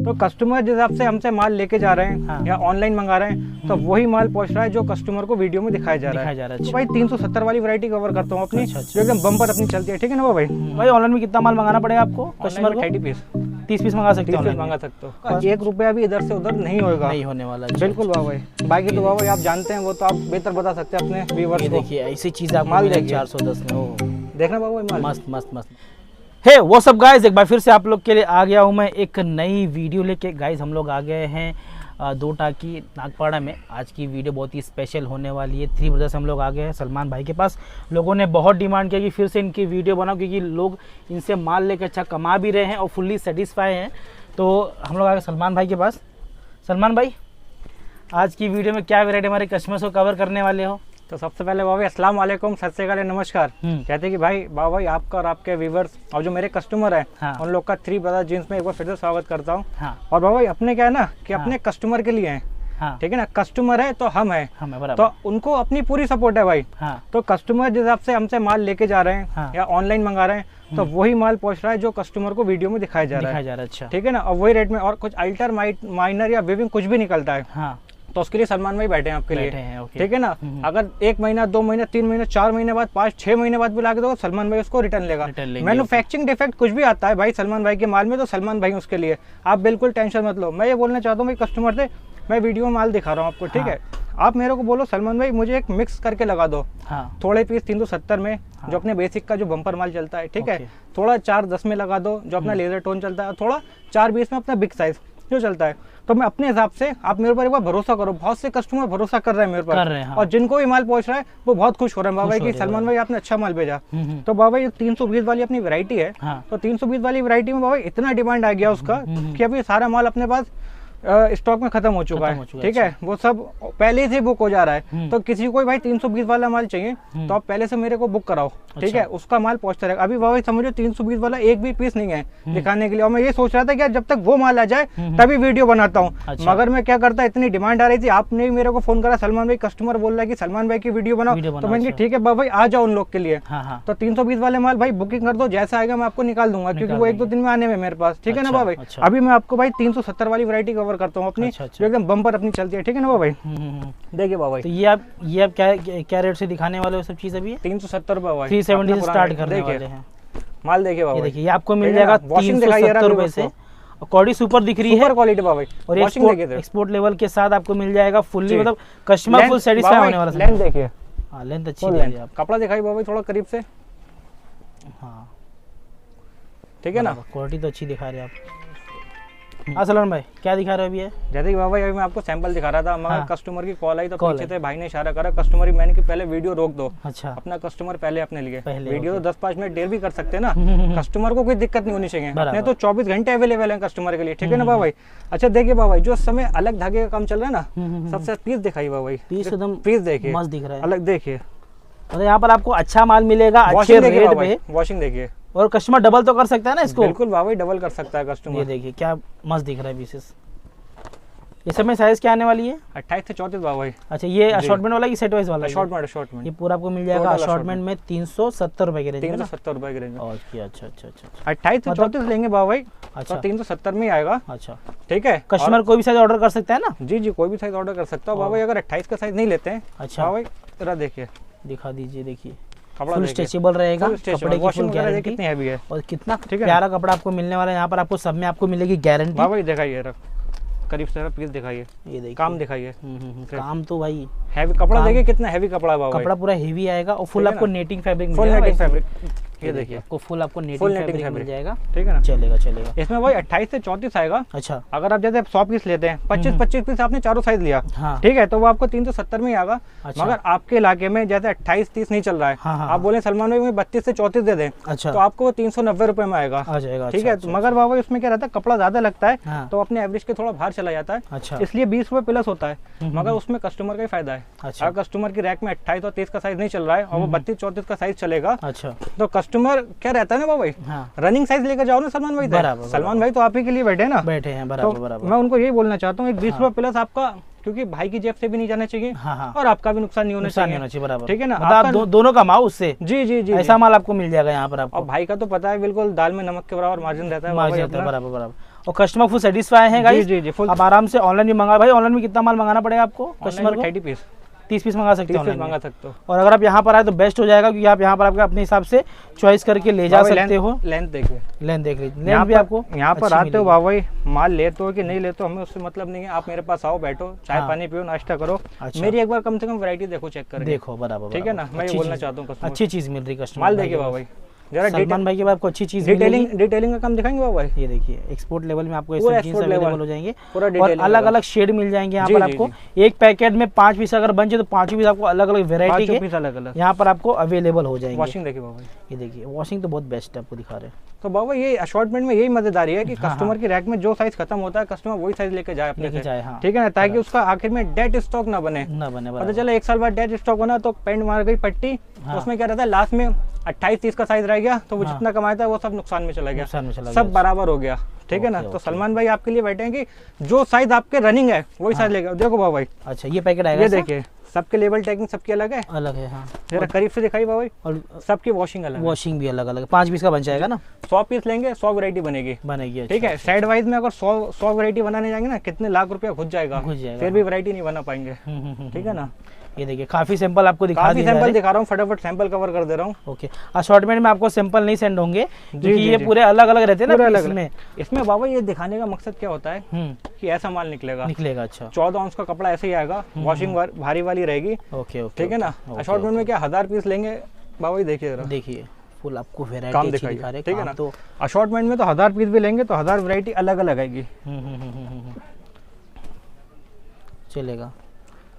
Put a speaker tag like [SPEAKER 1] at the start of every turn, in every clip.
[SPEAKER 1] तो कस्टमर जिस हिसाब से हमसे माल लेके जा रहे हैं या ऑनलाइन मंगा रहे हैं तो वही माल पहुंच रहा है जो कस्टमर को वीडियो में दिखाया जा रहा है। तो भाई 370 वाली वैरायटी कवर करता हूँ अपनी, जो एकदम बम्पर अपनी चलती है। ठीक है ना भाई।
[SPEAKER 2] भाई ऑनलाइन में कितना माल मंगाना पड़ेगा आपको कस्टमर को?
[SPEAKER 1] 30 पीस
[SPEAKER 2] 30 पीस मंगा सकते हो?
[SPEAKER 1] 30 पीस मंगा सकते हो। 1 रुपया भी इधर से उधर नहीं होगा,
[SPEAKER 2] नहीं होने वाला।
[SPEAKER 1] बिल्कुल भाई। बाकी तो भाई आप जानते हैं, वो तो आप बेहतर बता सकते हैं अपने व्यूअर्स को।
[SPEAKER 2] देखिए ऐसी चीज आप
[SPEAKER 1] माल
[SPEAKER 2] देखिए 410 में,
[SPEAKER 1] देखना बाबू माल
[SPEAKER 2] मस्त मस्त मस्त। हे वो सब गाइस, एक बार फिर से आप लोग के लिए आ गया हूँ मैं एक नई वीडियो लेके। गाइस हम लोग आ गए हैं 2 टाकी नागपाड़ा में। आज की वीडियो बहुत ही स्पेशल होने वाली है। 3 ब्रदर्स हम लोग आ गए हैं सलमान भाई के पास। लोगों ने बहुत डिमांड किया कि फिर से इनकी वीडियो बनाओ, क्योंकि लोग इनसे माल लेकर अच्छा कमा भी रहे हैं और फुल्ली सेटिस्फाई हैं। तो हम लोग आ गए सलमान भाई के पास। सलमान भाई, आज की वीडियो में क्या वैरायटी हमारे कस्टमर्स को कवर करने वाले हो?
[SPEAKER 1] तो सबसे पहले बाबा अस्सलाम वालेकुम, सत श्री अकाल, नमस्कार। कहते हैं कि भाई बाबा आपका और आपके व्यूवर्स और जो मेरे कस्टमर है उन लोग का 3 ब्रदर जींस में एक बार फिर से स्वागत करता हूँ। और बाबा अपने क्या है ना कि अपने कस्टमर के लिए हैं। ठीक है ना, कस्टमर है तो हम है, तो उनको अपनी पूरी सपोर्ट है भाई। तो कस्टमर जिस हिसाब से हमसे माल लेके जा रहे हैं या ऑनलाइन मंगा रहे हैं तो वही माल पहुंच रहा है जो कस्टमर को वीडियो में दिखाया जा रहा है।
[SPEAKER 2] अच्छा,
[SPEAKER 1] ठीक है ना, और वही रेट में। और कुछ अल्टर माइनर या वेविंग कुछ भी निकलता है तो उसके लिए सलमान भाई बैठे हैं आपके लिए। ठीक है ना, अगर 1 महीना 2 महीना 3 महीने 4 महीने बाद 5-6 महीने बाद भी ला के दो, सलमान भाई उसको रिटर्न लेगा। मैन्युफैक्चरिंग डिफेक्ट कुछ भी आता है भाई सलमान भाई के माल में तो सलमान भाई उसके लिए आप बिल्कुल टेंशन मत लो। मैं ये बोलना चाहता हूँ भाई कस्टमर से, मैं वीडियो में माल दिखा रहा हूँ आपको। ठीक है, आप मेरे को बोलो सलमान भाई मुझे एक मिक्स करके लगा दो। थोड़े पीस 370 में जो अपने बेसिक का जो बम्पर माल चलता है, ठीक है, थोड़ा 410 में लगा दो जो अपना लेजर टोन चलता है, थोड़ा 420 में अपना बिग साइज जो चलता है। तो मैं अपने हिसाब से, आप मेरे ऊपर एक बार भरोसा करो, बहुत से कस्टमर भरोसा कर रहे हैं मेरे पर, और जिनको भी माल पहुंच रहा है वो बहुत खुश हो रहे हैं बाबा कि सलमान भाई आपने अच्छा माल भेजा। तो बाबा ये 320 वाली अपनी वैरायटी है। तो 320 वाली वैरायटी में बाबा इतना डिमांड आ गया उसका कि अभी सारा माल अपने पास स्टॉक में खत्म हो चुका है। ठीक है, वो सब पहले से बुक हो जा रहा है। तो किसी को भाई 320 वाला माल चाहिए तो आप पहले से मेरे को बुक कराओ। ठीक है, उसका माल पहुंचता रहेगा। अभी बाबा समझो 320 वाला एक भी पीस नहीं है दिखाने के लिए। और मैं ये सोच रहा था कि जब तक वो माल आ जाए तभी वीडियो बनाता हूँ। मगर मैं क्या करता, इतनी डिमांड आ रही थी, आपने भी मेरे को फोन करा, सलमान भाई कस्टमर बोल रहा है कि सलमान भाई की वीडियो बनाओ। तो मैंने ठीक है बाबा भाई आ जाओ उन लोग के लिए। तो 320 वाले माल भाई बुकिंग कर दो, जैसा आएगा मैं आपको निकाल दूंगा, क्योंकि वो 1-2 दिन में आने में मेरे पास। ठीक है ना बाबा भाई। अभी मैं आपको भाई 370 वाली वैरायटी कवर करता हूँ अपनी, जो एकदम बम्पर अपनी चलती है। ठीक है ना भाई। देखिए बाबा,
[SPEAKER 2] तो ये आप क्या रेट से दिखाने वाले हो सब चीज? अभी
[SPEAKER 1] 370 रुपए
[SPEAKER 2] 370 से स्टार्ट करने वाले हैं
[SPEAKER 1] माल। देखिए बाबा,
[SPEAKER 2] देखिए ये आपको मिल जाएगा 370 रुपए से। क्वालिटी सुपर दिख रही है,
[SPEAKER 1] सुपर क्वालिटी बाबा।
[SPEAKER 2] और एक्सपोर्ट लेवल के साथ आपको मिल जाएगा फुल्ली, मतलब कस्टमर फुल सेटिस्फाई होने वाला।
[SPEAKER 1] लेंथ देखिए,
[SPEAKER 2] लेंथ अच्छी है। आप
[SPEAKER 1] कपड़ा दिखाई बाबा थोड़ा करीब से।
[SPEAKER 2] हाँ
[SPEAKER 1] ठीक है ना,
[SPEAKER 2] क्वालिटी तो अच्छी दिखा रहे हैं आप। सलमान भाई क्या दिखा रहे हो अभी?
[SPEAKER 1] जैसे कि बाबा अभी मैं आपको सैंपल दिखा रहा था, मगर कस्टमर की कॉल आई तो पीछे से भाई ने इशारा करा कस्टमर, मैंने कि पहले वीडियो रोक दो। अच्छा, अपना कस्टमर पहले अपने लिए वीडियो तो 10-5 मिनट देर भी कर सकते हैं ना, कस्टमर को कोई दिक्कत नहीं होनी चाहिए। अपने तो 24 घंटे अवेलेबल है कस्टमर के लिए। ठीक है ना बाबा भाई। अच्छा देखिए बाबा भाई, जो समय अलग धागे का काम चल रहा है ना, सबसे पीस दिखाई बाबा भाई, पीस देखिए
[SPEAKER 2] मस्त दिख रहा है,
[SPEAKER 1] अलग देखिए।
[SPEAKER 2] मतलब यहाँ पर आपको अच्छा माल मिलेगा अच्छे रेट पे।
[SPEAKER 1] वॉशिंग देखिए,
[SPEAKER 2] और कस्टमर डबल तो कर सकता है ना इसको?
[SPEAKER 1] बिल्कुल बाबा डबल कर सकता है कस्टमर।
[SPEAKER 2] ये देखिए क्या मस्त दिख रहा है पीसेस। इस समय साइज क्या आने वाली है?
[SPEAKER 1] 28 से 34 बाबा भाई।
[SPEAKER 2] अच्छा, ये असॉर्टमेंट वाला कि सेट वाइज वाला?
[SPEAKER 1] शॉर्टमेंट।
[SPEAKER 2] ये पूरा आपको मिल जाएगा असॉर्टमेंट में 370 रुपए के रेंज में।
[SPEAKER 1] 370 रुपए के रेंज में।
[SPEAKER 2] अच्छा
[SPEAKER 1] 28 से 34 लेंगे बाबा भाई। अच्छा, 370 में आएगा।
[SPEAKER 2] अच्छा
[SPEAKER 1] ठीक है,
[SPEAKER 2] कस्टमर कोई भी साइज ऑर्डर कर सकता है ना?
[SPEAKER 1] जी कोई भी साइज ऑर्डर कर सकता है बाबा भाई। अगर 28 का साइज नहीं लेते हैं। अच्छा बाबा भाई जरा देखिए,
[SPEAKER 2] दिखा दीजिए। देखिए
[SPEAKER 1] कपड़ा
[SPEAKER 2] फुल स्ट्रेचेबल रहेगा, कपड़े की फुल गारंटी।
[SPEAKER 1] कितनी हैवी है
[SPEAKER 2] और कितना प्यारा कपड़ा आपको मिलने वाला है। यहाँ पर आपको सब में आपको मिलेगी गारंटी।
[SPEAKER 1] बाबा भाई दिखाइए, करीब से पीस दिखाइए,
[SPEAKER 2] ये देखिए
[SPEAKER 1] काम दिखाइए।
[SPEAKER 2] काम तो भाई
[SPEAKER 1] हैवी कपड़ा देखिए, कितना हैवी कपड़ा है बाबा।
[SPEAKER 2] कपड़ा पूरा हेवी आएगा और फुल आपको netting fabric
[SPEAKER 1] full netting fabric. ये देखिए
[SPEAKER 2] आपको फुल आपको नेटिंग फैब्रिक मिल जाएगा।
[SPEAKER 1] ठीक है ना,
[SPEAKER 2] चलेगा।
[SPEAKER 1] इसमें भाई 28 से 34 आएगा।
[SPEAKER 2] अच्छा,
[SPEAKER 1] अगर आप जैसे 100 पीस लेते हैं, 25 पीस आपने चारों साइज लिया, ठीक है, तो वो आपको 370 में ही आएगा। मगर आपके इलाके में जैसे 28-30 नहीं चल रहा है, आप बोले सलमान भाई 32 से 34 दे दें, तो आपको वो 390 रुपए में आएगा। ठीक है, मगर बाबा इसमें क्या रहता है, कपड़ा ज्यादा लगता है तो अपने एवरेज के थोड़ा बाहर चला जाता है, इसलिए 20 रुपए प्लस होता है। मगर उसमें कस्टमर का ही फायदा है। अगर कस्टमर की रैक में 28 और 30 का साइज नहीं चल रहा है और वो 32-34 का साइज चलेगा, तो कस्टमर क्या रहता है ना भाई, रनिंग साइज लेकर जाओ ना सलमान भाई। सलमान भाई तो आप ही के लिए बैठे हैं। तो मैं उनको यही बोलना चाहता हूँ, 20 रुपए प्लस आपका, क्योंकि भाई की जेब से भी नहीं जाना चाहिए और आपका भी नुकसान नहीं होना चाहिए।
[SPEAKER 2] बराबर,
[SPEAKER 1] ठीक है ना,
[SPEAKER 2] मतलब दोनों का माल उससे।
[SPEAKER 1] जी
[SPEAKER 2] ऐसा माल आपको मिल जाएगा यहाँ पर आपको।
[SPEAKER 1] और भाई का तो पता है बिल्कुल दाल में नमक के बराबर मार्जिन रहता है।
[SPEAKER 2] बराबर। और कस्टमर फुल सेटिस्फाई है गाइस।
[SPEAKER 1] जी जी फुल।
[SPEAKER 2] आप आराम से ऑनलाइन भी मंगा, भाई ऑनलाइन में कितना माल मंगाना पड़ेगा आपको कस्टमर को?
[SPEAKER 1] 30 पीस
[SPEAKER 2] 30 पीस मंगा सकते हो,
[SPEAKER 1] मंगा सकते हो।
[SPEAKER 2] और अगर आप यहाँ पर आए तो बेस्ट हो जाएगा, क्योंकि आप यहाँ पर आपके अपने हिसाब से चॉइस करके ले जा सकते हो।
[SPEAKER 1] लेंथ देखिए,
[SPEAKER 2] लेंथ देख लीजिए, लेंथ भी आपको
[SPEAKER 1] यहाँ पर आते हो बाबा, माल लेते हो कि नहीं लेते हो हमें उससे मतलब नहीं है। आप मेरे पास आओ, बैठो, चाय पानी पियो, नाश्ता करो, मेरी एक बार कम से कम वैरायटी देखो, चेक करके देखो।
[SPEAKER 2] बराबर,
[SPEAKER 1] ठीक है ना, मैं ये बोलना चाहता हूँ। अच्छी
[SPEAKER 2] चीज मिल रही कस्टमर,
[SPEAKER 1] माल देखिए बाबा, जरा
[SPEAKER 2] सलमान भाई के बाद आपको अच्छी चीज
[SPEAKER 1] डिटेलिंग का काम दिखाएंगे बाबा।
[SPEAKER 2] ये देखिए एक्सपोर्ट लेवल में आपको अवेलेबल हो जाएंगे, और अलग अलग शेड मिल जाएंगे यहाँ पर आपको। एक पैकेट में 5 पीस अगर बन जाए तो 5 पीस आपको अलग अलग वेरायटी के अलग यहाँ पर आपको अवेलेबल हो जाएंगे।
[SPEAKER 1] वॉशिंग देखिए बाबा,
[SPEAKER 2] ये देखिए वॉशिंग तो बहुत बेस्ट है, आपको दिखा रहे हैं।
[SPEAKER 1] तो बाबा ये असॉर्टमेंट में यही मजेदारी है कि कस्टमर की रैक में जो साइज खत्म होता है कस्टमर वही साइज लेके जाए अपने से, ठीक है ना, ताकि उसका आखिर में डेड स्टॉक ना बने। पता चला 1 साल बाद डेड स्टॉक बना तो पेंट मार गई पट्टी, तो उसमें क्या रहता है लास्ट में 28-30 का साइज रह गया, तो वो जितना कमाया था वो सब नुकसान में चला गया, सब बराबर हो गया। ठीक है ना, तो सलमान भाई आपके लिए बैठे हैं कि जो साइज आपके रनिंग है वही साइज लेगा। देखो बाबा भाई,
[SPEAKER 2] अच्छा ये पैकेट आएगा,
[SPEAKER 1] ये देखिए सबके लेवल टैगिंग सबकी अलग है,
[SPEAKER 2] हाँ।
[SPEAKER 1] जरा करीब से दिखाई बाबा, और सबकी वॉशिंग अलग,
[SPEAKER 2] वॉशिंग भी अलग अलग। 5 पीस का बन जाएगा ना,
[SPEAKER 1] 100 पीस लेंगे 100 वैरायटी बनेगी। ठीक है, साइड वाइज में अगर 100 वैरायटी बनाने जाएंगे ना, कितने लाख रुपया घुस जाएगा, फिर भी वैरायटी नहीं बना पाएंगे। ठीक है ना,
[SPEAKER 2] ये देखिए काफी सैंपल आपको दिखा दिया,
[SPEAKER 1] सैंपल दिखा रहा हूँ, फटाफट सैंपल कवर कर दे रहा हूँ।
[SPEAKER 2] ओके, असॉर्टमेंट में आपको सैंपल नहीं सेंड होंगे क्योंकि ये पूरे अलग अलग रहते हैं ना इसमें।
[SPEAKER 1] इसमें बाबा ये दिखाने का मकसद क्या होता है कि ऐसा माल निकलेगा।
[SPEAKER 2] अच्छा
[SPEAKER 1] 14 ऑunce का कपड़ा ऐसे ही आएगा, वॉशिंग भारी वाली रहेगी।
[SPEAKER 2] ओके,
[SPEAKER 1] ठीक है ना, असॉर्टमेंट में क्या 1000 पीस लेंगे बाबा, देखिए
[SPEAKER 2] देखिए फुल आपको वैरायटी दिखा रहे हैं।
[SPEAKER 1] ठीक है ना, तो असॉर्टमेंट में तो 1000 पीस भी लेंगे तो 1000 वैरायटी अलग अलग आएगी।
[SPEAKER 2] चलेगा।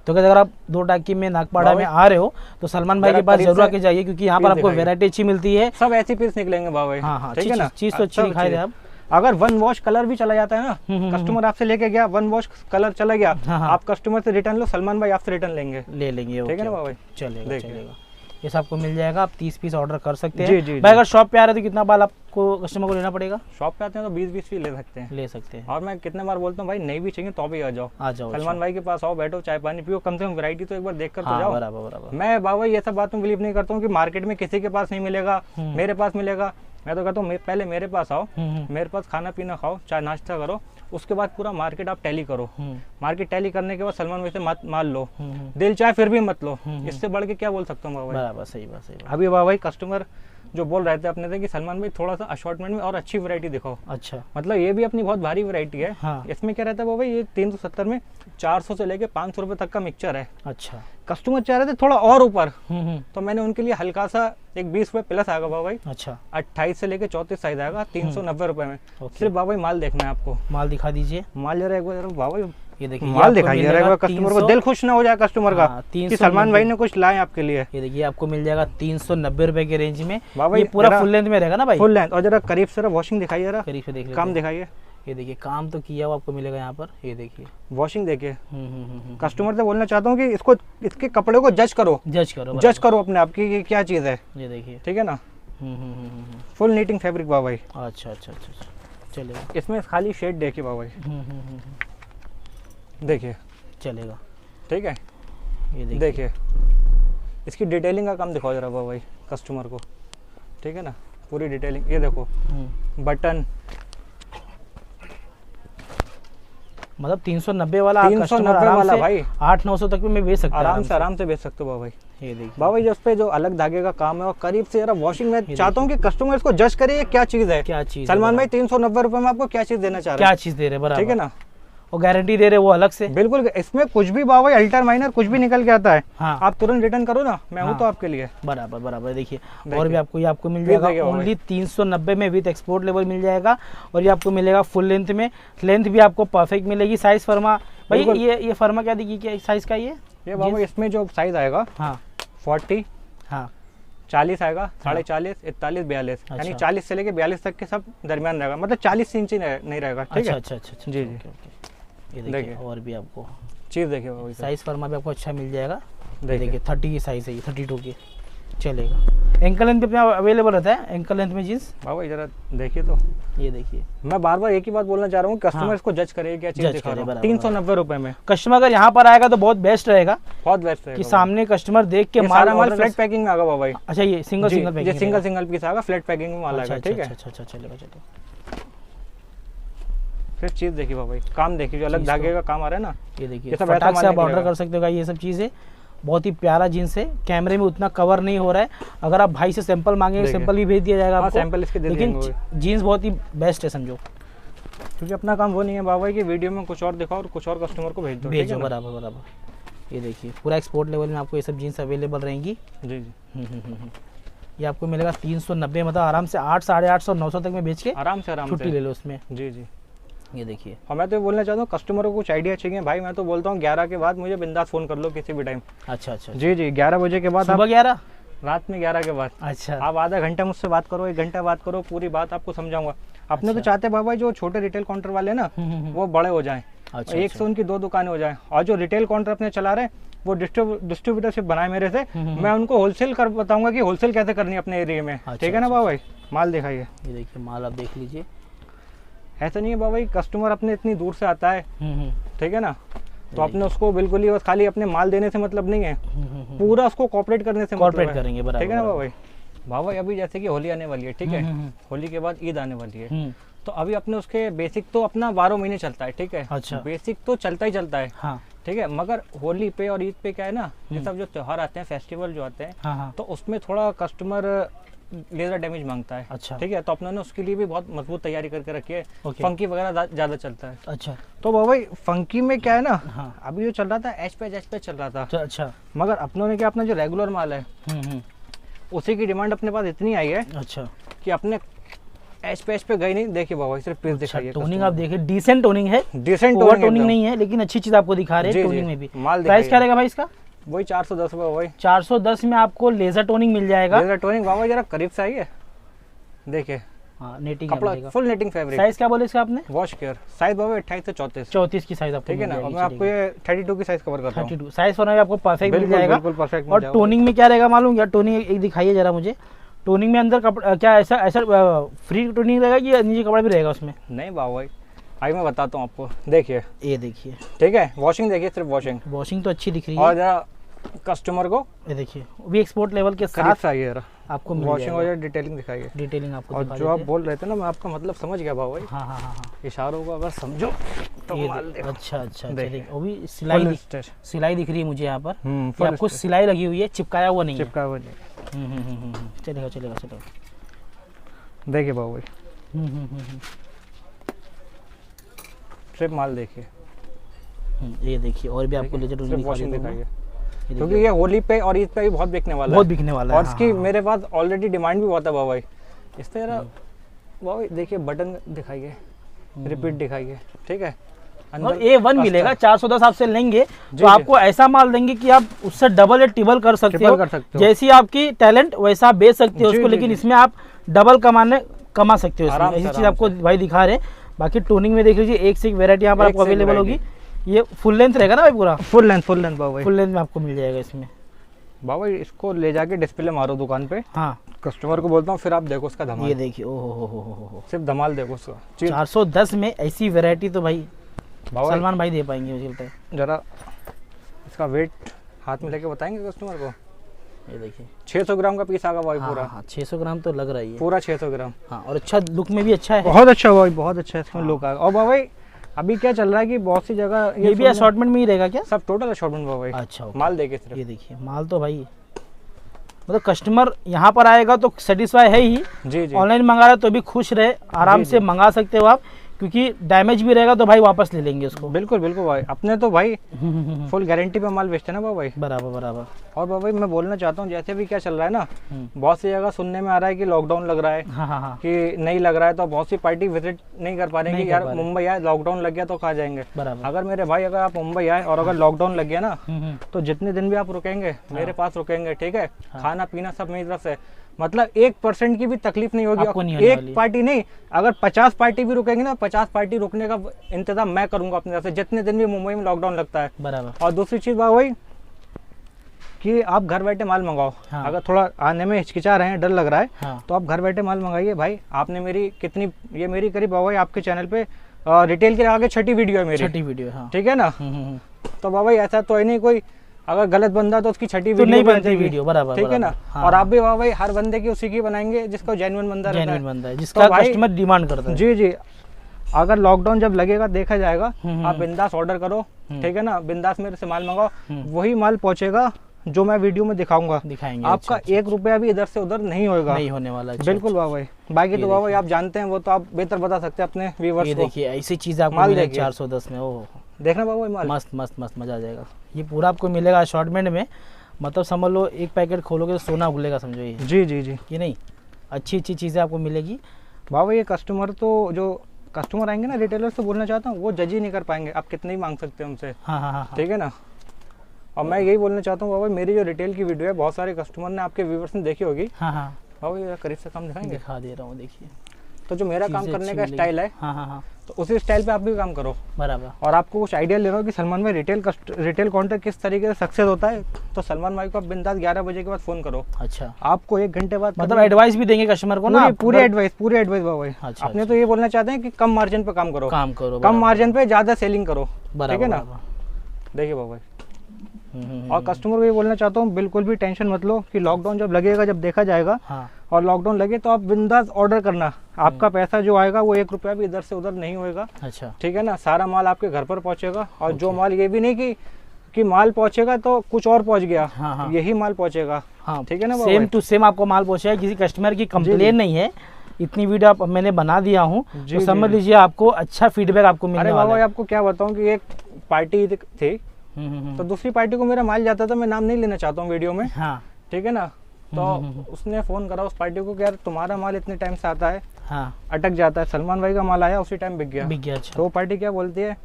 [SPEAKER 2] तो अगर आप 2 टाकी में नागपाड़ा में आ रहे हो तो सलमान भाई के पास जरूर आके जाइए, क्योंकि यहाँ पर आपको वैरायटी अच्छी मिलती है।
[SPEAKER 1] सब ऐसी पीस निकलेंगे बाबा।
[SPEAKER 2] हाँ, ठीक है ना, चीज तो अच्छी दिखाई दे। आप
[SPEAKER 1] अगर 1 वॉश कलर भी चला जाता है ना, कस्टमर आपसे लेके गया 1 वॉश कलर चला गया, आप कस्टमर से रिटर्न लो, सलमान भाई आपसे रिटर्न लेंगे। ठीक है ना बाबा,
[SPEAKER 2] चलेगा। ये आपको मिल जाएगा, आप 30 पीस ऑर्डर कर सकते हैं। भाई अगर शॉप पे आ रहे तो कितना बाल आपको कस्टमर को लेना पड़ेगा?
[SPEAKER 1] शॉप पे आते हैं तो 20-20 भी ले सकते हैं। और मैं कितने बार बोलता हूँ भाई, नहीं भी चाहिए तो भी आ जाओ। सलमान भाई के पास आओ, बैठो, चाय पानी पियो, कम से कम वैरायटी तो एक बार देख कर तो जाओ।
[SPEAKER 2] बराबर।
[SPEAKER 1] मैं बाबा ये सब बात में बिलीव नहीं करता हूँ कि मार्केट में किसी के पास नहीं मिलेगा, मेरे पास मिलेगा। मैं तो कहता हूँ पहले मेरे पास आओ, मेरे पास खाना पीना खाओ, चाय नाश्ता करो, उसके बाद पूरा मार्केट आप टैली करो। मार्केट टैली करने के बाद सलमान भाई से माल लो, दिल चाहे फिर भी मत लो। इससे बढ़ के क्या बोल सकता हूँ बाबा।
[SPEAKER 2] बराबर, सही बात।
[SPEAKER 1] अभी बाबा भाई कस्टमर जो बोल रहे थे अपने से कि सलमान भाई थोड़ा सा असॉर्टमेंट में और अच्छी वैरायटी दिखाओ।
[SPEAKER 2] अच्छा,
[SPEAKER 1] मतलब ये भी अपनी बहुत भारी वैरायटी है। हाँ। इसमें क्या रहता है बाबा, ये 370 में 400 से लेके 500 रुपए तक का मिक्सचर है। अच्छा, कस्टमर चाह रहे थे थोड़ा और ऊपर, तो मैंने उनके लिए हल्का सा एक 20 रुपए प्लस आएगा बाबा भाई। अच्छा, 28 से लेके 34 साइज आएगा 390 रुपए में। सिर्फ बाबा भाई माल देखना है आपको। माल दिखा दीजिए, माल जरा एक बार बाबा, ये देखिए माल दिखाइए कस्टमर को, दिल खुश ना हो जाए कस्टमर का कि सलमान भाई ने कुछ लाए आपके लिए। ये देखिए आपको मिल जाएगा 390 रुपए के रेंज में। ये पूरा फुल लेंथ में रहेगा ना भाई? Full length. और जरा करीब से वॉशिंग दिखाइए, जरा करीब से देख, काम दिखाइए। ये देखिए काम तो किया हुआ आपको मिलेगा यहाँ पर। ये देखिए वॉशिंग देखिए। कस्टमर से बोलना चाहता हूँ कि इसको, इसके कपड़े को जज करो अपने आप की क्या चीज है। ये देखिए, ठीक है ना, फुल नीटिंग फैब्रिक बाबा भाई। अच्छा, चलेगा। इसमें खाली शेड देखिए बाबा भाई, देखिए, चलेगा। ठीक है, ये देखिए इसकी डिटेलिंग का काम दिखाओ जरा बाबा भाई कस्टमर को। ठीक है ना, पूरी डिटेलिंग। ये देखो बटन, मतलब 390 वाला, 390 वाला भाई 800-900 तक में बेच सकते हैं, आराम से बेच सकते हो बाबा भाई। ये देखिए बाबा जी, उस पे जो अलग धागे का काम है, और करीब से जरा वॉशिंग में चाहता हूँ कि कस्टमर इसको जज करे क्या चीज है। सलमान भाई 390 रुपए में आपको क्या चीज देना चाह रहे हैं, क्या चीज दे रहे हैं, ठीक है ना, और गारंटी दे रहे वो अलग से। बिल्कुल, इसमें कुछ भी बाबा अल्टर माइनर कुछ भी निकल के आता है। हाँ। आप तुरंत रिटर्न करो ना, मैं हूँ तो आपके लिए। बराबर। देखिए और भी आपको, ये आपको मिल जाएगा ओनली 390 में विद एक्सपोर्ट लेवल मिल जाएगा, और ये आपको मिलेगा फुल लेंथ में। लेंथ भी आपको परफेक्ट मिलेगी। साइज फर्मा भाई, ये फर्मा क्या देखिए, क्या साइज का ये बाबा, इसमें जो साइज आएगा 40, 40 आएगा, 40.5, 41, 42, यानी 40 से लेके 42 तक के सब दरमियान रहेगा, मतलब 40 इंच नहीं रहेगा। ठीक है, अच्छा, जी। ये देखिए और भी आपको चीज देखिए, साइज फर्मा भी आपको अच्छा मिल जाएगा। देखिए 30 की साइज है, 32 की चलेगा। एंकल लेंथ भी अपना अवेलेबल रहता है, एंकल लेंथ में जींस बाबा जरा देखिए। तो ये देखिए, मैं बार एक ही बात बोलना चाह रहा हूँ, कस्टमर इसको जज करे क्या चीज दिखा रहा है। 390 रुपए में कस्टमर अगर यहाँ पर आएगा तो बहुत बेस्ट रहेगा, बहुत बेस्ट रहेगा कि सामने कस्टमर देख के माल फ्लैट पैकिंग में आएगा बाबा। अच्छा, ये सिंगल पीस आएगा, फ्लैट पैकिंग में माल आएगा। ठीक है, अच्छा, चलेगा। फिर चीज देखिए भाई, काम देखिए, जो अलग धागे का काम आ रहा है ना,
[SPEAKER 2] ये देखिए
[SPEAKER 1] सब
[SPEAKER 2] फटाक से आप ऑर्डर कर सकते हो। ये सब चीज़ें बहुत ही प्यारा जीन्स है, कैमरे में उतना कवर नहीं हो रहा है। अगर आप भाई से सैंपल मांगेंगे सैंपल भी भेज दिया जाएगा आपको,
[SPEAKER 1] सैंपल इसके दे
[SPEAKER 2] लेकिन
[SPEAKER 1] देंगे।
[SPEAKER 2] जीन्स बहुत ही बेस्ट है समझो,
[SPEAKER 1] क्योंकि अपना काम वो नहीं है बाबा कि वीडियो में कुछ और दिखाओ और कुछ और कस्टमर को भेज दो।
[SPEAKER 2] भेजो, बराबर बराबर। ये देखिए पूरा एक्सपोर्ट लेवल में आपको ये सब जीन्स अवेलेबल रहेंगी।
[SPEAKER 1] जी जी।
[SPEAKER 2] ये आपको मिलेगा 390, मतलब आराम से 800, 850, 900 तक में बेच के
[SPEAKER 1] आराम से
[SPEAKER 2] छुट्टी ले लो उसमें।
[SPEAKER 1] जी जी।
[SPEAKER 2] ये देखिए,
[SPEAKER 1] और मैं तो बोलना चाहता हूँ कस्टमरों को कुछ आइडिया चाहिए भाई, मैं तो बोलता हूँ 11 के बाद मुझे बिंदास फोन कर लो किसी भी टाइम।
[SPEAKER 2] अच्छा अच्छा।
[SPEAKER 1] जी जी, 11 बजे के बाद,
[SPEAKER 2] सुबह 11,
[SPEAKER 1] रात में 11 के बाद।
[SPEAKER 2] अच्छा,
[SPEAKER 1] आप आधा घंटा मुझसे बात करो, 1 घंटा बात करो, पूरी बात आपको समझाऊंगा। अपने तो चाहते बाबा जो छोटे रिटेल काउंटर वाले ना वो बड़े हो जाएं, एक से उनकी 2 दुकानें हो जाएं, और जो रिटेल काउंटर अपने चला रहे हैं वो डिस्ट्रीब्यूटरशिप बनाए मेरे से, मैं उनको होलसेल कर बताऊंगा कि होलसेल कैसे करनी है अपने एरिया में। ठीक है ना बाबा भाई, माल दिखाइए।
[SPEAKER 2] ये देखिए माल आप देख लीजिए।
[SPEAKER 1] ऐसा नहीं है बाबा भाई, कस्टमर अपने इतनी दूर से आता है, ठीक है ना, तो अपने उसको बिल्कुल ही बस खाली अपने माल देने से मतलब नहीं है, पूरा उसको कॉर्पोरेट करने से मतलब
[SPEAKER 2] करेंगे,
[SPEAKER 1] है। ठीक है ना बाबा भाई। बाबा अभी जैसे कि होली आने वाली है, ठीक है, होली के बाद ईद आने वाली है, तो अभी अपने उसके बेसिक तो अपना 12 महीने चलता है, ठीक है।
[SPEAKER 2] अच्छा।
[SPEAKER 1] बेसिक तो चलता ही चलता है,
[SPEAKER 2] हाँ।
[SPEAKER 1] ठीक है, मगर होली पे और ईद पे क्या है ना, ये सब जो त्योहार आते हैं, फेस्टिवल जो आते हैं,
[SPEAKER 2] हाँ।
[SPEAKER 1] तो उसमें थोड़ा कस्टमर लेजर डैमेज मांगता है।
[SPEAKER 2] अच्छा।
[SPEAKER 1] ठीक है, तो अपने ने उसके लिए भी बहुत मजबूत तैयारी करके रखी है। फंकी वगैरह ज्यादा चलता है।
[SPEAKER 2] अच्छा।
[SPEAKER 1] तो बाबा फंकी में क्या है ना,
[SPEAKER 2] हाँ।
[SPEAKER 1] अभी जो चल रहा था एच पे चल रहा था।
[SPEAKER 2] अच्छा।
[SPEAKER 1] मगर अपनों ने क्या, अपना जो रेगुलर माल है उसी की डिमांड अपने पास इतनी आई है।
[SPEAKER 2] अच्छा।
[SPEAKER 1] कि अपने एच पे गई नहीं। देखिए बाबा सिर्फ पीस दिखाइए।
[SPEAKER 2] टोनिंग आप देखिए, डिसेंट टोनिंग है,
[SPEAKER 1] डिसेंट
[SPEAKER 2] टोनिंग नहीं है, लेकिन अच्छी चीज आपको दिखा रहे हैं टोनिंग में भी।
[SPEAKER 1] माल
[SPEAKER 2] प्राइस क्या रहेगा भाई इसका?
[SPEAKER 1] वही 410 रुपए। वही
[SPEAKER 2] 410 में आपको लेजर टोनिंग मिल जाएगा।
[SPEAKER 1] लेजर टोनिंग बाबा जरा करीब से आइए, देखिए।
[SPEAKER 2] हाँ, नेटिंग
[SPEAKER 1] कपड़ा फुल नेटिंग फैब्रिक।
[SPEAKER 2] साइज क्या बोले इसका आपने?
[SPEAKER 1] वॉश केयर साइज बाबा 28 से 34।
[SPEAKER 2] 34 की साइज आपको,
[SPEAKER 1] ठीक है ना। और मैं आपको ये 32 की साइज कवर करता हूं।
[SPEAKER 2] 32 साइज होना आपको परफेक्ट मिल जाएगा।
[SPEAKER 1] बिल्कुल परफेक्ट।
[SPEAKER 2] और टोनिंग में क्या रहेगा मालूम? या टोनिंग एक दिखाइए जरा मुझे। टोनिंग में अंदर कपड़ा क्या ऐसा फ्री टोनिंग रहेगा कि नीचे कपड़ा भी रहेगा उसमें?
[SPEAKER 1] नहीं बाबा भाई, आई मैं बताता हूँ आपको। देखिए,
[SPEAKER 2] ये देखिए,
[SPEAKER 1] ठीक है, वॉशिंग देखिए, सिर्फ वॉशिंग
[SPEAKER 2] तो अच्छी दिख रही है।
[SPEAKER 1] और जरा कस्टमर को
[SPEAKER 2] ये देखिए, वो भी एक्सपोर्ट लेवल के साथ आपको
[SPEAKER 1] वॉशिंग और डिटेलिंग दिखाइए।
[SPEAKER 2] डिटेलिंग आपको
[SPEAKER 1] और जो आप बोल रहे थे ना, मैं आपका मतलब समझ गया भाई।
[SPEAKER 2] हाँ।
[SPEAKER 1] इशारों को अगर समझो तो माल देखो।
[SPEAKER 2] अच्छा। देखिए वो भी सिलाई दिख रही है मुझे यहाँ पर। आपको सिलाई लगी हुई है, चिपकाया हुआ नहीं है। चलेगा।
[SPEAKER 1] देखिए बाबू सिर्फ माल देखिए।
[SPEAKER 2] ये देखिए, और भी आपको लेजर
[SPEAKER 1] वॉशिंग दिखाइए, क्योंकि ये होली पे और ईद पे भी बहुत बिकने वाला है। और इसकी मेरे पास ऑलरेडी डिमांड भी बहुत है बाबा। इस तरह बाबा देखिए, बटन दिखाइए, रिपीट दिखाइए, ठीक है।
[SPEAKER 2] और A1 मिलेगा। 410 आपसे लेंगे तो आपको ऐसा माल देंगे कि आप उससे डबल या ट्रिपल कर सकते हो। जैसी आपकी टैलेंट वैसा बेच सकते हो उसको, लेकिन इसमें आप डबल कमा सकते हो। ऐसी चीज आपको भाई दिखा रहे हैं। बाकी टोनिंग में देख लीजिए, एक से एक वेरायटी यहाँ पर आपको अवेलेबल होगी। ये फुल लेंथ रहेगा ना भाई? पूरा फुल लेंथ बाबा, फुल लेंथ में आपको मिल जाएगा इसमें।
[SPEAKER 1] बाबा इसको ले जाके डिस्प्ले मारो दुकान पे।
[SPEAKER 2] हाँ,
[SPEAKER 1] कस्टमर को बोलता हूँ, फिर आप देखो उसका धमाल।
[SPEAKER 2] ये देखिए, ओहो,
[SPEAKER 1] सिर्फ धमाल देखो उसका।
[SPEAKER 2] 410 में ऐसी वैरायटी तो भाई सलमान भाई दे पाएंगे मुझे लगता है।
[SPEAKER 1] जरा इसका वेट हाथ में लेके बताएंगे कस्टमर को।
[SPEAKER 2] ये देखिए,
[SPEAKER 1] 600 ग्राम का पीस आगा भाई पूरा।
[SPEAKER 2] हाँ, 600 ग्राम तो लग रहा है
[SPEAKER 1] पूरा 600 ग्राम।
[SPEAKER 2] हाँ, और अच्छा लुक में भी अच्छा है,
[SPEAKER 1] बहुत अच्छा भाई, बहुत अच्छा इसमें लुक आएगा। और भाई अभी क्या चल रहा है कि बहुत सी जगह
[SPEAKER 2] ये भी असॉर्टमेंट में ही रहेगा क्या?
[SPEAKER 1] सब टोटल असॉर्टमेंट भाई।
[SPEAKER 2] अच्छा,
[SPEAKER 1] माल देखिए सिर्फ।
[SPEAKER 2] ये देखिए माल तो भाई, मतलब कस्टमर यहाँ पर आएगा तो सेटिस्फाई है ही।
[SPEAKER 1] जी।
[SPEAKER 2] ऑनलाइन मंगा रहा है तो भी खुश रहे, आराम से मंगा सकते हो आप, क्योंकि डैमेज भी रहेगा तो भाई वापस ले लेंगे उसको।
[SPEAKER 1] बिल्कुल भाई, अपने तो भाई फुल गारंटी पे माल बेचते हैं ना भाई।
[SPEAKER 2] बराबर।
[SPEAKER 1] और भाई मैं बोलना चाहता हूँ, जैसे भी क्या चल रहा है ना, बहुत सी जगह सुनने में आ रहा है कि लॉकडाउन लग रहा है।
[SPEAKER 2] हाँ।
[SPEAKER 1] कि नहीं लग रहा है, तो बहुत सी पार्टी विजिट नहीं कर पा रहे हैं। यार मुंबई आए, लॉकडाउन लग गया तो कहाँ जाएंगे। अगर मेरे भाई, अगर आप मुंबई आए और अगर लॉकडाउन लग गया ना, तो जितने दिन भी आप रुकेंगे मेरे पास रुकेंगे, ठीक है। खाना पीना सब मेरी तरफ से, मतलब 1% की भी तकलीफ नहीं होगी। एक पार्टी नहीं, अगर 50 पार्टी भी रुकेंगे ना, 50 पार्टी रुकने का इंतजाम मैं करूंगा अपने तरफ से, जितने दिन भी मुंबई में लॉकडाउन लगता है।
[SPEAKER 2] बराबर।
[SPEAKER 1] और दूसरी चीज भाई कि आप घर बैठे माल मंगाओ। अगर थोड़ा आने में हिचकिचा रहे हैं, डर लग रहा है, तो आप घर बैठे माल मंगाइए भाई। आपने मेरी कितनी, ये मेरी करीब भाई आपके चैनल पे रिटेल के आगे 6ठी वीडियो है मेरी।
[SPEAKER 2] 6ठी वीडियो, हाँ।
[SPEAKER 1] ठीक है ना। तो भाई ऐसा तो है नहीं, कोई अगर गलत बंदा तो उसकी 6ठी
[SPEAKER 2] वीडियो नहीं बनती वीडियो। बराबर,
[SPEAKER 1] ठीक है ना। और आप भी भाई हर बंदे की उसी की बनाएंगे जिसका जेन्युइन बंदा रहता है,
[SPEAKER 2] जिसका कस्टमर डिमांड करता है।
[SPEAKER 1] जी। अगर लॉकडाउन जब लगेगा देखा जाएगा, आप बिंदास ऑर्डर करो, ठीक है ना, बिंदास मेरे से माल मंगाओ, वही माल पहुंचेगा जो मैं वीडियो में दिखाऊंगा, दिखाएंगे। आपका एक रुपया भी इधर से उधर नहीं होगा, नहीं होने वाला। बिल्कुल बाबा। बाकी तो बाबा आप जानते हैं, वो तो आप बेहतर बता सकते हैं अपने व्यूअर्स को।
[SPEAKER 2] देखिए ऐसी चीज आपको मिलेगा 410 में। ओह
[SPEAKER 1] देखना बाबा माल
[SPEAKER 2] मस्त मस्त मस्त मजा आ जाएगा। ये पूरा आपको मिलेगा असॉर्टमेंट में, मतलब समझ लो एक पैकेट खोलोगे तो सोना उगलेगा, समझो ये।
[SPEAKER 1] जी जी जी,
[SPEAKER 2] ये नहीं अच्छी अच्छी चीजें आपको मिलेगी
[SPEAKER 1] बाबा। ये कस्टमर तो जो कस्टमर आएंगे ना, रिटेलर से बोलना चाहता हूँ, वो जज ही नहीं कर पाएंगे, आप कितने ही मांग सकते हैं उनसे।
[SPEAKER 2] हाँ हाँ हाँ,
[SPEAKER 1] ठीक है ना। और मैं यही बोलना चाहता हूँ बाबा, मेरी जो रिटेल की वीडियो है बहुत सारे कस्टमर ने, आपके व्यूअर्स ने देखी होगी।
[SPEAKER 2] हाँ हाँ
[SPEAKER 1] बाबा ये करीब से काम दिखाएंगे,
[SPEAKER 2] दिखा दे रहा हूँ। देखिए
[SPEAKER 1] तो जो मेरा काम करने का स्टाइल है,
[SPEAKER 2] हाँ हाँ हाँ,
[SPEAKER 1] तो उसी स्टाइल पे आप भी काम करो
[SPEAKER 2] बराबर।
[SPEAKER 1] और आपको कुछ आइडिया ले रहा हो कि सलमान भाई रिटेल काउंटर किस तरीके से सक्सेस होता है, तो सलमान भाई को आप बिंदास 11 बजे के बाद फोन करो।
[SPEAKER 2] अच्छा,
[SPEAKER 1] आपको 1 घंटे बाद
[SPEAKER 2] मतलब एडवाइस भी देंगे कस्टमर को ना,
[SPEAKER 1] पूरी एडवाइस बाबा।
[SPEAKER 2] अच्छा,
[SPEAKER 1] आपने तो ये बोलना चाहते हैं कि कम मार्जिन पे काम करो, कम मार्जिन पे ज्यादा सेलिंग करो, ठीक है ना। देखिए बाबा, और कस्टमर को ये बोलना चाहता हूँ, बिल्कुल भी टेंशन मत लो कि लॉकडाउन जब लगेगा, जब देखा जाएगा, हाँ, और लॉकडाउन लगे तो आप बिंदास ऑर्डर करना, आपका पैसा जो आएगा वो 1 रुपया भी इधर से उधर नहीं होएगा। अच्छा, ठीक है ना। सारा माल आपके घर पर पहुंचेगा, और जो माल ये भी नहीं कि माल पहुंचेगा तो कुछ और पहुंच गया, हाँ, हाँ, यही माल पहुंचेगा, हाँ, ठीक है ना।
[SPEAKER 2] सेम टू सेम आपको माल पहुंचेगा, किसी कस्टमर की कंप्लेन नहीं है। इतनी वीडियो आप मैंने बना दिया हूँ तो समझ लीजिए आपको अच्छा फीडबैक आपको मिलने वाला है।
[SPEAKER 1] अरे बाबा आपको क्या बताऊँ कि एक पार्टी थी, तो दूसरी पार्टी को मेरा माल जाता था, मैं नाम नहीं लेना चाहता हूँ वीडियो में, हाँ, ठीक है ना। तो उसने फोन करा उस पार्टी को कि यार तुम्हारा माल इतने टाइम से आता है, हाँ, अटक जाता है, सलमान भाई का माल आया उसी टाइम बिक गया। अच्छा। तो वो पार्टी क्या बोलती है,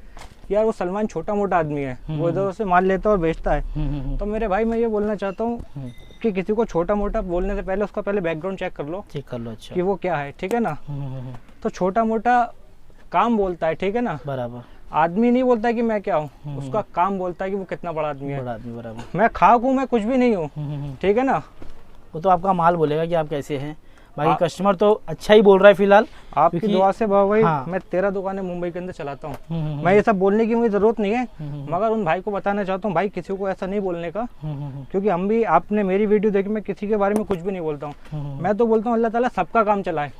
[SPEAKER 1] यार वो सलमान छोटा मोटा आदमी है, वो इधर से माल लेता है और बेचता है। तो मेरे भाई मैं ये बोलना चाहता हूँ कि किसी को छोटा मोटा बोलने से पहले उसका पहले बैकग्राउंड चेक कर लो, अच्छा, कि वो क्या है, ठीक है ना। तो छोटा मोटा काम बोलता है, ठीक है ना, बराबर। आदमी नहीं बोलता है कि मैं क्या हूँ, उसका काम बोलता है कि वो कितना बड़ा आदमी है, बराबर। मैं खाक हूँ, मैं कुछ भी नहीं हूँ, ठीक है ना।
[SPEAKER 2] वो तो आपका माल बोलेगा कि आप कैसे हैं। बाकी कस्टमर तो अच्छा ही बोल रहा है फिलहाल,
[SPEAKER 1] आपकी दुआ से भाई। हाँ। मैं 13 दुकानें मुंबई के अंदर चलाता हूँ, मैं ये सब बोलने की मुझे जरूरत नहीं है, मगर उन भाई को बताना चाहता हूँ, भाई किसी को ऐसा नहीं बोलने का, क्योंकि हम भी, आपने मेरी वीडियो देखी, मैं किसी के बारे में कुछ भी नहीं बोलता हूँ। मैं तो बोलता हूँ अल्लाह ताला सबका काम चलाए,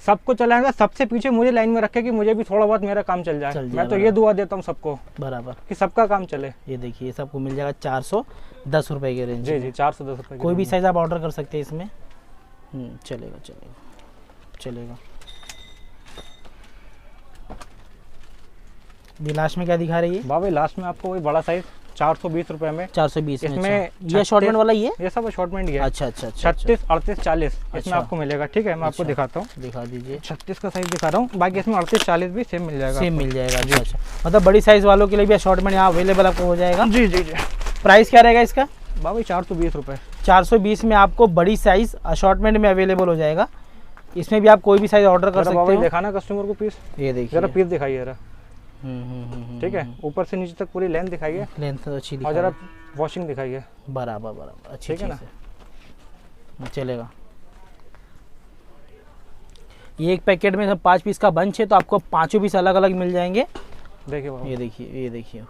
[SPEAKER 1] सबको चलाएगा, सबसे पीछे मुझे लाइन में रखे कि मुझे भी थोड़ा बहुत मेरा काम चल जाए। मैं तो ये दुआ देता हूँ सबको, बराबर, कि सबका काम चले। ये देखिए सबको मिल जाएगा 410 रुपए के रेंज। जी जी, 410 रुपए। कोई भी साइज आप ऑर्डर कर सकते हैं इसमें। चलेगा चलेगा चलेगा। ये लास्ट में क्या दिखा रही है बाबा? लास्ट में आपको वही बड़ा साइज 420 रुपए में।
[SPEAKER 2] 420 इसमें ये शॉर्टमेंट वाला ही है,
[SPEAKER 1] ये सब शॉर्टमेंट ही है।
[SPEAKER 2] अच्छा अच्छा,
[SPEAKER 1] 36, 38, 40 इसमें आपको मिलेगा, ठीक है। मैं आपको दिखाता हूँ, दिखा दीजिए। 36 का साइज दिखा रहा हूँ, बाकी इसमें 38, 40 भी सेम मिल जाएगा, सेम मिल जाएगा जी। अच्छा, मतलब बड़ी साइज वालों के लिए भी शॉर्टमेंट यहाँ अवेलेबल आपको हो जाएगा। जी जी जी। प्राइस क्या रहेगा इसका बाबा? 420 रुपए।
[SPEAKER 2] 420 में आपको बड़ी साइज अशॉर्टमेंट में अवेलेबल हो जाएगा। इसमें भी आप कोई भी साइज ऑर्डर कर सकते हो।
[SPEAKER 1] दिखाना कस्टमर को पीस, ये देखिए जरा पीस दिखाइए जरा, ठीक है, ऊपर से नीचे तक पूरी लेंथ दिखाइए, लेंथ तो अच्छी दिखाइए, और जरा वॉशिंग दिखाइए, बराबर बराबर, अच्छी है ना, चलेगा। ये एक पैकेट में 5 पीस का बंच है, तो आपको 5 पीस अलग अलग मिल जाएंगे। देखिए ये देखिए, ये देखिए,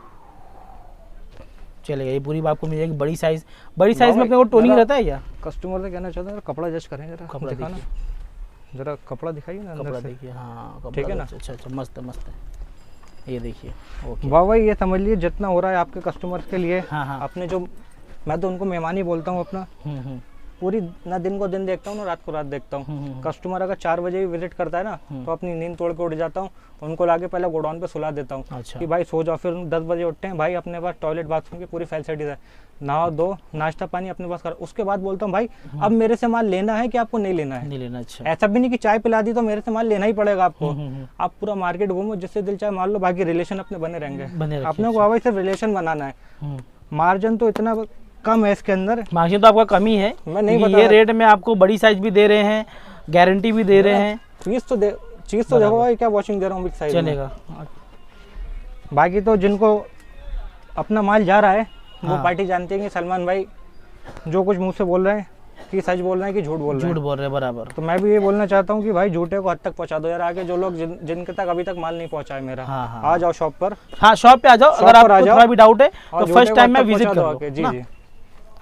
[SPEAKER 1] चलेगा। ये पूरी आपको मिल जाएगी बड़ी साइज। बड़ी साइज में अपने को टोनिंग रहता है क्या? कस्टमर से कहना चाहता हूँ कपड़ा जज करें जरा, कपड़ा दिखाना, जरा कपड़ा दिखाइए ना, कपड़ा देखिए, हाँ ठीक है ना। अच्छा अच्छा, मस्त मस्त है, ये देखिए। वाह भाई, ये समझ लीजिए जितना हो रहा है आपके कस्टमर्स के लिए। हाँ हाँ, आपने जो, मैं तो उनको मेहमान ही बोलता हूँ अपना, पूरी ना दिन को दिन देखता हूँ ना रात को रात देखता हूँ। कस्टमर अगर 4 बजे भी विजिट करता है ना, तो अपनी नींद तोड़ के उठ जाता हूँ, उनको लाके पहले गोडाउन पे सुला देता हूँ। अच्छा। कि भाई सो जाओ। फिर 10 बजे उठते हैं, भाई अपने पास टॉयलेट बाथरूम की पूरी फैसिलिटीज है, नहाओ दो, नाश्ता पानी अपने पास कर। उसके बाद बोलता हूँ भाई अब मेरे से माल लेना है कि आपको नहीं लेना है? नहीं लेना। अच्छा। ऐसा भी नहीं कि चाय पिला दी तो मेरे से माल लेना ही पड़ेगा आपको। आप पूरा मार्केट घूमो, जिससे दिल चाहे मान लो, बाकी रिलेशन अपने बने रहेंगे। अपने को भाई सिर्फ रिलेशन बनाना है। मार्जिन तो इतना कम है इसके अंदर, मार्जिन तो आपका कम ही है। मैं नहीं बता, ये रेट में आपको बड़ी साइज भी दे रहे हैं, गारंटी भी दे रहे हैं। चीज तो देखो भाई, क्या वॉशिंग दे रहा हूँ बिग साइज चलेगा। बाकी तो जिनको अपना माल जा रहा है वो पार्टी जानती है कि सलमान भाई जो कुछ मुंह से बोल रहे हैं कि सच बोल रहे हैं कि झूठ बोल रहे हैं, बराबर। तो मैं भी ये बोलना चाहता हूँ कि भाई झूठे को हद तक पहुंचा दो यार। आगे जो लोग जिनके तक अभी तक माल नहीं पहुंचा है मेरा, आ जाओ शॉप पर। हाँ, शॉप पे आ जाओ। अगर आपको थोड़ा भी डाउट है तो फर्स्ट टाइम में विजिट करो। जी जी,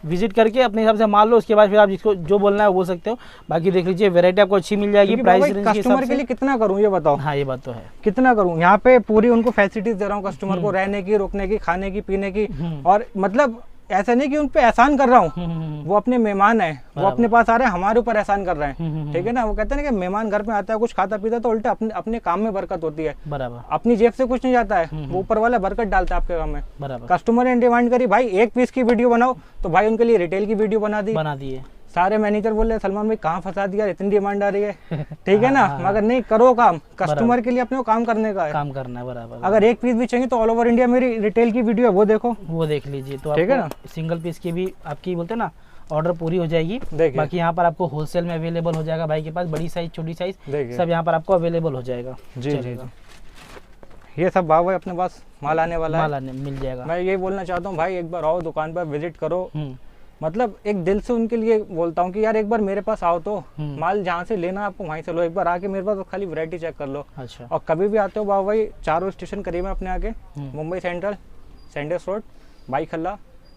[SPEAKER 2] विजिट करके अपने हिसाब से मान लो, उसके बाद फिर आप जिसको जो बोलना है वो बोल सकते हो। बाकी देख लीजिए वैरायटी आपको अच्छी मिल जाएगी। प्राइस रेंज के
[SPEAKER 1] कस्टमर के लिए कितना करूँ ये बताओ।
[SPEAKER 2] हाँ ये बात तो है, कितना
[SPEAKER 1] करूँ, यहाँ पे पूरी उनको फैसिलिटीज दे रहा हूँ कस्टमर को, रहने की, रुकने की, खाने की, पीने की, और मतलब ऐसा नहीं कि उन पे एहसान कर रहा हूँ, वो अपने मेहमान है, वो अपने पास आ रहे हैं, हमारे ऊपर एहसान कर रहे हैं, ठीक है ना। वो कहते हैं ना कि मेहमान घर में आता है, कुछ खाता पीता तो उल्टा अपने काम में बरकत होती है, बराबर, अपनी जेब से कुछ नहीं जाता है, वो ऊपर वाला बरकत डालता है आपके काम में, बराबर। कस्टमर ने डिमांड करी भाई 1 पीस की वीडियो बनाओ, तो भाई उनके लिए रिटेल की वीडियो बना दी। सारे मैनेजर बोल रहे सलमान भाई कहाँ फंसा दिया, इतनी डिमांड आ रही है, ठीक है ना। मगर नहीं, करो काम, कस्टमर के लिए अपने को काम करने का है, काम करना है, बराबर। अगर 1 पीस भी चाहिए तो ऑल ओवर इंडिया मेरी रिटेल की वीडियो है, वो देखो, वो देख लीजिए, तो ठीक है ना। सिंगल पीस की भी आपकी बोलते हैं ना ऑर्डर पूरी हो जाएगी। बाकी यहाँ पर आपको होलसेल में अवेलेबल हो जाएगा भाई के पास, बड़ी साइज छोटी साइज सब यहाँ पर आपको अवेलेबल हो जाएगा। जी जी, ये सब भाव है अपने पास, माल आने वाला है, मिल जाएगा। मैं यही बोलना चाहता हूँ भाई, एक बार आओ दुकान पर, विजिट करो, मतलब एक दिल से उनके लिए बोलता हूँ कि यार एक बार मेरे पास आओ तो माल जहाँ से लेना आपको वहीं से लो, एक बार आके मेरे पास खाली वैरायटी चेक कर लो। अच्छा। और कभी भी आते हो बाबा भाई, 4 स्टेशन करीब है अपने आगे, Mumbai Central, Sandhurst Road, Byculla,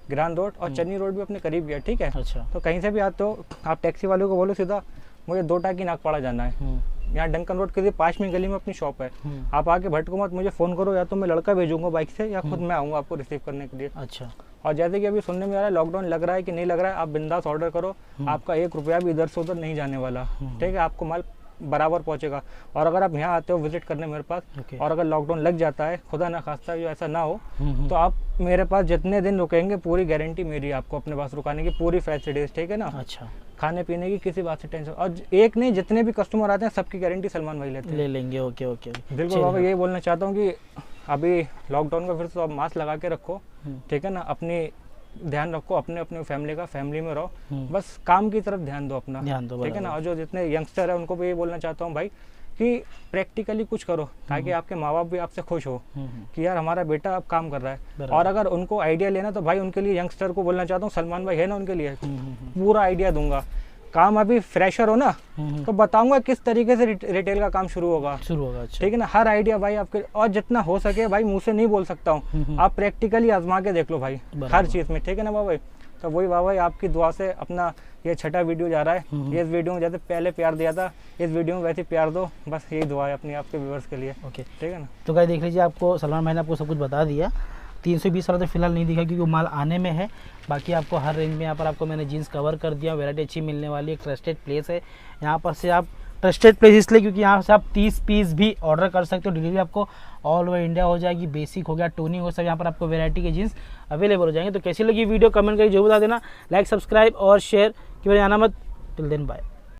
[SPEAKER 1] Grant Road और चन्नी रोड भी अपने करीब गया, ठीक है। अच्छा। तो कहीं से भी आते हो आप टैक्सी वालों को बोलो सीधा मुझे 2 टाकी नागपाड़ा जाना है, यहाँ डंकन रोड के 5वीं गली में अपनी शॉप है, आप आके भटको मत, मुझे फोन करो, या तो मैं लड़का भेजूंगा बाइक से या खुद मैं आऊँगा आपको रिसीव करने के लिए। अच्छा। और जैसे कि अभी सुनने में आ रहा है लॉकडाउन लग रहा है कि नहीं लग रहा है, आप बिंदास ऑर्डर करो, आपका 1 रुपया भी इधर से उधर नहीं जाने वाला, ठीक है, आपको माल बराबर पहुंचेगा। और अगर आप यहाँ आते हो विजिट करने मेरे पास, और अगर लॉकडाउन लग जाता है, खुदा ना खास्ता जो ऐसा ना हो, तो आप मेरे पास जितने दिन रुकेंगे पूरी गारंटी मेरी, आपको अपने पास रुकाने की पूरी फैसिलिटीज, ठीक है ना। अच्छा। खाने पीने की किसी बात से टेंशन, और एक नहीं जितने भी कस्टमर आते हैं सबकी गारंटी सलमान भाई लेते हैं, ले लेंगे। ओके ओके, बिल्कुल बाबा, यही बोलना चाहता हूँ कि अभी लॉकडाउन का फिर से आप मास्क लगा के रखो, ठीक है ना, अपनी ध्यान रखो, अपने अपने फैमिली का, फैमिली में रहो, बस काम की तरफ ध्यान दो अपना, ठीक है ना। और जो जितने यंगस्टर है उनको भी ये बोलना चाहता हूँ भाई कि प्रैक्टिकली कुछ करो, ताकि आपके माँ बाप भी आपसे खुश हो कि यार हमारा बेटा अब काम कर रहा है। और अगर उनको आइडिया लेना तो भाई उनके लिए यंगस्टर को बोलना चाहता हूँ, सलमान भाई है ना उनके लिए, पूरा आइडिया दूंगा। काम अभी फ्रेशर हो ना तो बताऊंगा किस तरीके से रिटेल का काम शुरू होगा। अच्छा। ठीक है ना, हर आइडिया भाई आपके, और जितना हो सके भाई मुंह से नहीं बोल सकता हूँ, आप प्रैक्टिकली आजमा के देख लो भाई हर चीज़ में, ठीक है ना बाबा। तो वही बाबा आपकी दुआ से अपना ये 6ठा वीडियो जा रहा है। ये इस वीडियो में जैसे पहले प्यार दिया था, इस वीडियो में वैसे प्यार दो, बस यही दुआ है अपनी आपके व्यूअर्स के लिए। ओके, ठीक है ना। तो गाइस देख लीजिए, आपको सलमान भाई ने आपको सब कुछ बता दिया। 320 वाला तो फिलहाल नहीं दिखा क्योंकि वो माल आने में है। बाकी आपको हर रेंज में यहाँ पर आपको मैंने जीन्स कवर कर दिया, वैरायटी अच्छी मिलने वाली है। ट्रस्टेड प्लेस है यहाँ पर से, आप ट्रस्टेड प्लेस इसलिए क्योंकि यहाँ से आप 30 पीस भी ऑर्डर कर सकते हो, डिलीवरी आपको ऑल ओवर इंडिया हो जाएगी। बेसिक हो गया, टोनिंग हो, सब यहाँ पर आपको वैरायटी के जीन्स अवेलेबल हो जाएंगे। तो कैसी लगी वीडियो कमेंट करके जरूर बता देना, लाइक सब्सक्राइब और शेयर की वजह आना मत। Till then bye.